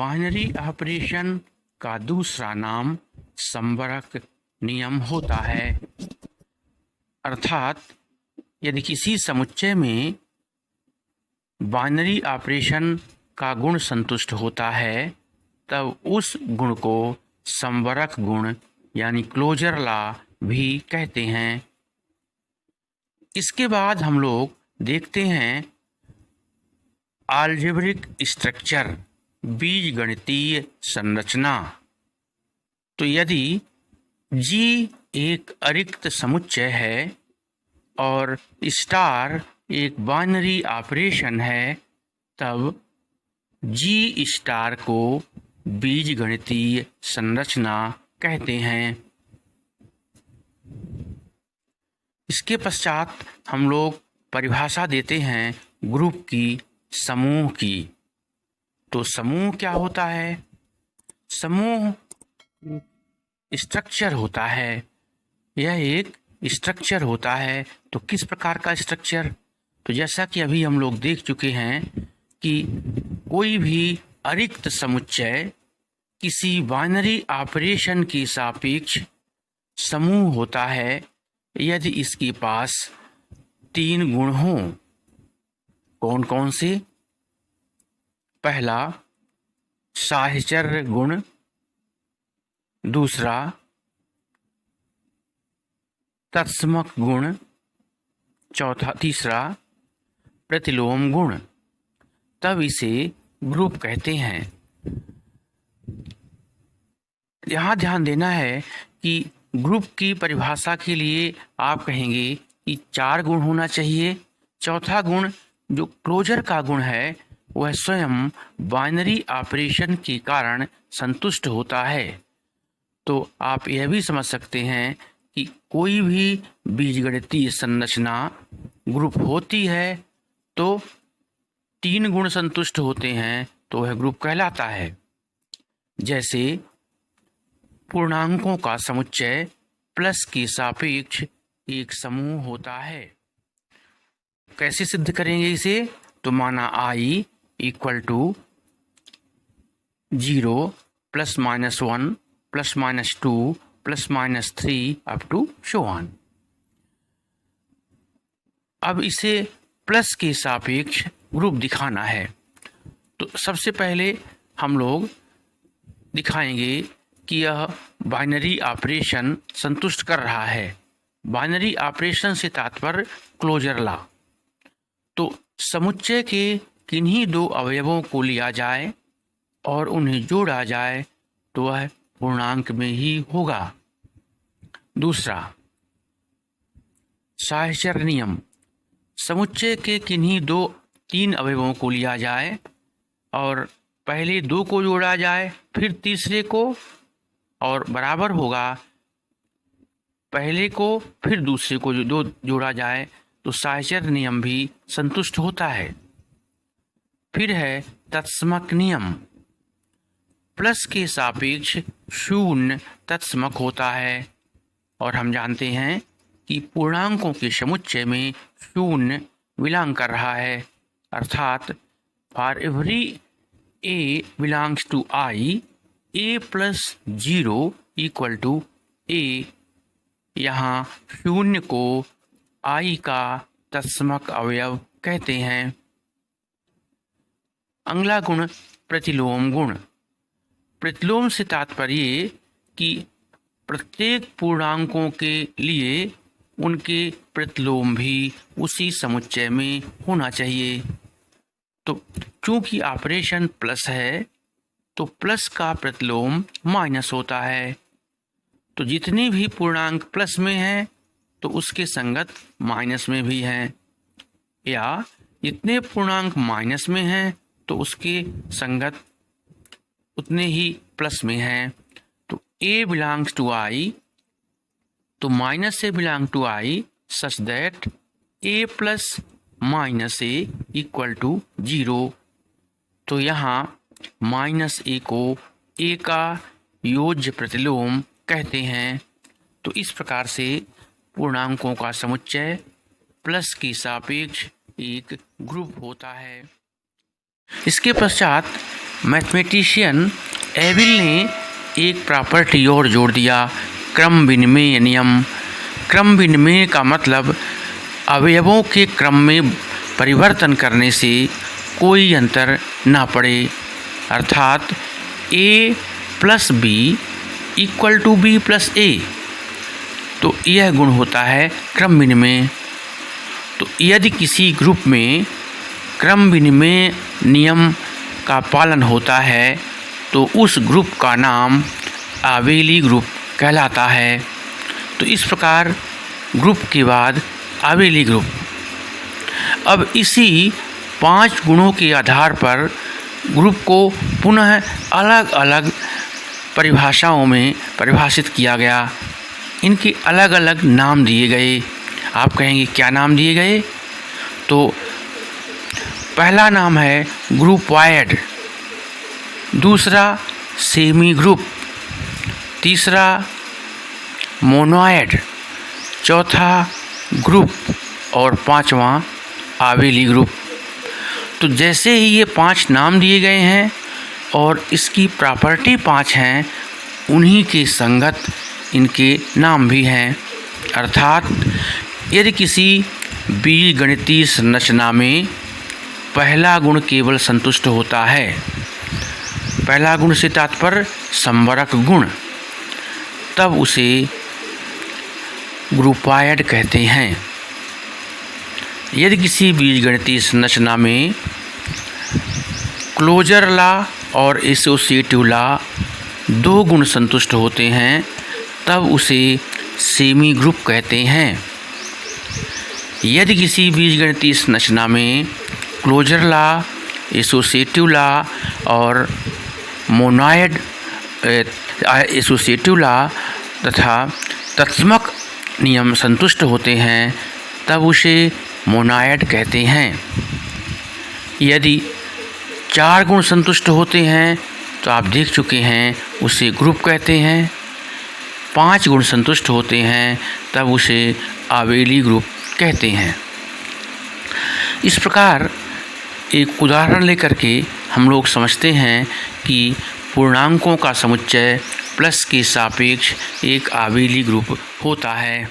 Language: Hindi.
बाइनरी ऑपरेशन का दूसरा नाम संवरक नियम होता है। अर्थात यदि किसी समुच्चय में बाइनरी ऑपरेशन का गुण संतुष्ट होता है तब उस गुण को संवरक गुण यानी क्लोजर लॉ भी कहते हैं। इसके बाद हम लोग देखते हैं अलजेब्रिक स्ट्रक्चर, बीजगणितीय संरचना। तो यदि G एक अरिक्त समुच्चय है और स्टार एक बाइनरी ऑपरेशन है तब G स्टार को बीजगणितीय संरचना कहते हैं। इसके पश्चात हम लोग परिभाषा देते हैं ग्रुप की, समूह की। तो समूह क्या होता है? समूह स्ट्रक्चर होता है। यह एक स्ट्रक्चर होता है। तो किस प्रकार का स्ट्रक्चर? तो जैसा कि अभी हम लोग देख चुके हैं कि कोई भी अरिक्त समुच्चय किसी बाइनरी ऑपरेशन के सापेक्ष समूह होता है यदि इसके पास 3 गुण हों। कौन कौन से? पहला साहचर्य गुण, दूसरा तत्समक गुण, तीसरा प्रतिलोम गुण। तब इसे ग्रुप कहते हैं। यहाँ ध्यान देना है कि ग्रुप की परिभाषा के लिए आप कहेंगे कि 4 गुण होना चाहिए। चौथा गुण जो क्लोजर का गुण है वह स्वयं बाइनरी ऑपरेशन के कारण संतुष्ट होता है। तो आप यह भी समझ सकते हैं कि कोई भी बीजगणितीय संरचना ग्रुप होती है तो 3 गुण संतुष्ट होते हैं तो वह ग्रुप कहलाता है। जैसे पूर्णांकों का समुच्चय प्लस के सापेक्ष एक समूह होता है। कैसे सिद्ध करेंगे इसे? तो माना I = 0 ±1 ±2 ±3 up to so on। अब इसे प्लस के सापेक्ष ग्रुप दिखाना है। तो सबसे पहले हम लोग दिखाएंगे कि यह बाइनरी ऑपरेशन संतुष्ट कर रहा है। बाइनरी ऑपरेशन से तात्पर्य क्लोजर लॉ। तो समुच्चय के किन्हीं 2 अवयवों को लिया जाए और उन्हें जोड़ा जाए तो वह पूर्णांक में ही होगा। दूसरा साहचर्य नियम, समुच्चय के किन्हीं 3 अवयवों को लिया जाए और पहले 2 को जोड़ा जाए फिर तीसरे को और बराबर होगा पहले को फिर दूसरे को जो 2 जोड़ा जाए तो साहचर्य नियम भी संतुष्ट होता है। फिर है तत्समक नियम, प्लस के सापेक्ष 0 तत्समक होता है और हम जानते हैं कि पूर्णांकों के समुच्चय में 0 बिलोंग कर रहा है। अर्थात for every a belongs to I, a + 0 = a। यहाँ 0 को I का तत्समक अवयव कहते हैं। अगला गुण प्रतिलोम गुण। प्रतिलोम से तात्पर्य कि प्रत्येक पूर्णांकों के लिए उनके प्रतिलोम भी उसी समुच्चय में होना चाहिए। तो चूंकि ऑपरेशन प्लस है तो प्लस का प्रतिलोम माइनस होता है। तो जितने भी पूर्णांक प्लस में हैं तो उसके संगत माइनस में भी हैं, या जितने पूर्णांक माइनस में हैं तो उसके संगत उतने ही प्लस में हैं। तो a belongs to I, तो minus a belong to I such that a + -a = 0। तो यहाँ -a को a का योज्य प्रतिलोम कहते हैं। तो इस प्रकार से पूर्णांकों का समुच्चय प्लस के सापेक्ष एक ग्रुप होता है। इसके पश्चात मैथमेटिशियन एविल ने एक प्रॉपर्टी और जोड़ दिया, क्रम विनिमय नियम। क्रम विनिमय का मतलब अवयवों के क्रम में परिवर्तन करने से कोई अंतर ना पड़े, अर्थात a plus B equal to B plus A. तो यह गुण होता है क्रम विनिमय। तो यदि किसी ग्रुप में क्रम विनिमय नियम का पालन होता है तो उस ग्रुप का नाम आबेली ग्रुप कहलाता है। तो इस प्रकार ग्रुप के बाद आबेली ग्रुप। अब इसी 5 गुणों के आधार पर ग्रुप को पुनः अलग अलग परिभाषाओं में परिभाषित किया गया। इनके अलग अलग नाम दिए गए। आप कहेंगे क्या नाम दिए गए? तो पहला नाम है ग्रुप वाइड, दूसरा सेमी ग्रुप, तीसरा मोनोइड, चौथा ग्रुप और पांचवा आबेली ग्रुप। तो जैसे ही ये 5 नाम दिए गए हैं और इसकी प्रॉपर्टी 5 हैं, उन्हीं के संगत इनके नाम भी हैं। अर्थात यदि किसी बीजगणितीय संरचना में पहला गुण केवल संतुष्ट होता है, पहला गुण से तात्पर्य संवरक गुण, तब उसे ग्रुपवाइड कहते हैं। यदि किसी बीजगणितीय संरचना में क्लोजर लॉ और एसोसिएटिव लॉ 2 गुण संतुष्ट होते हैं, तब उसे सेमी ग्रुप कहते हैं। यदि किसी बीजगणितीय संरचना में क्लोजर लॉ, एसोसिएटिव लॉ और मोनोइड एसोसिएटिव लॉ तथा तत्समक नियम संतुष्ट होते हैं, तब उसे मोनोइड कहते हैं। यदि 4 गुण संतुष्ट होते हैं तो आप देख चुके हैं, उसे ग्रुप कहते हैं। 5 गुण संतुष्ट होते हैं तब उसे आबेली ग्रुप कहते हैं। इस प्रकार एक उदाहरण लेकर के हम लोग समझते हैं कि पूर्णांकों का समुच्चय प्लस के सापेक्ष एक आबेली ग्रुप होता है।